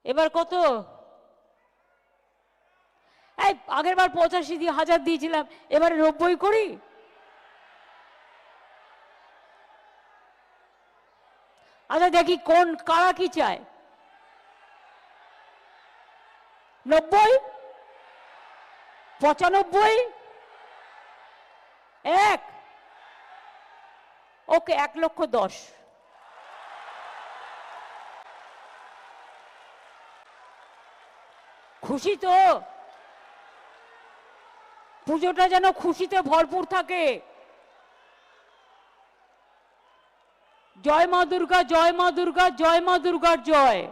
এবার কত? এই আগের বার 85,000 দিয়েছিলাম, এবারে 90 করি। আচ্ছা দেখি কোন কারা কি চায়। 90, 95, 1, ওকে 1,10,000। খুশি তো? পুজোটা যেন খুশিতে ভরপুর থাকে। জয় মা দুর্গা, জয় মা দুর্গা, জয় মা দুর্গার জয়।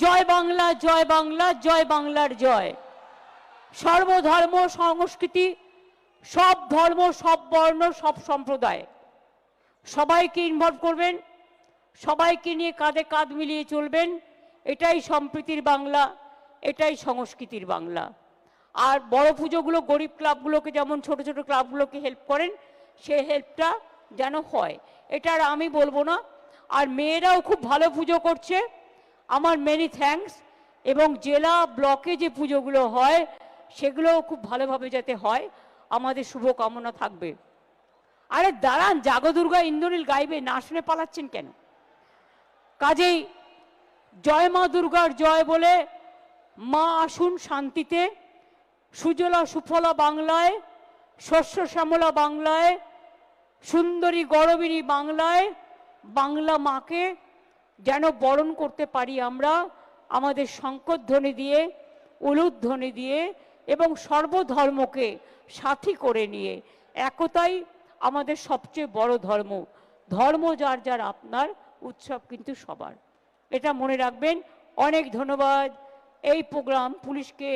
জয় বাংলা, জয় বাংলা, জয় বাংলার জয়। সর্বধর্ম সংস্কৃতি, সব ধর্ম, সব বর্ণ, সব সম্প্রদায় সবাইকে ইনভলভ করবেন, সবাইকে নিয়ে কাঁধে কাঁধ মিলিয়ে চলবেন। এটাই সম্প্রীতির বাংলা, এটাই সংস্কৃতির বাংলা। আর বড় পুজোগুলো গরিব ক্লাবগুলোকে, যেমন ছোট ছোট ক্লাবগুলোকে হেল্প করেন, সে হেল্পটা যেন হয়, এটা আর আমি বলবো না। আর মেয়েরাও খুব ভালো পুজো করছে, আমার মেনি থ্যাঙ্কস। এবং জেলা ব্লকে যে পুজোগুলো হয় সেগুলোও খুব ভালোভাবে যাতে হয়, আমাদের শুভকামনা থাকবে। আরে দাঁড়ান, জাগো দুর্গা ইন্দ্রনীল গাইবে, না শুনে পালাচ্ছেন কেন? কাজেই জয় মা দুর্গার জয় বলে মা আসুন শান্তিতে, সুজলা সুফলা বাংলায়, শস্য শ্যামলা বাংলায়, সুন্দরী গরবিনী বাংলায় বাংলা মাকে যেন বরণ করতে পারি আমরা, আমাদের শঙ্করধ্বনি দিয়ে, উলুধ্বনি দিয়ে এবং সর্বধর্মকে সাথী করে নিয়ে। একতাই আমাদের সবচেয়ে বড় ধর্ম। ধর্ম যার যার আপনার, উৎসব কিন্তু সবার, এটা মনে রাখবেন। অনেক ধন্যবাদ। এই প্রোগ্রাম পুলিশকে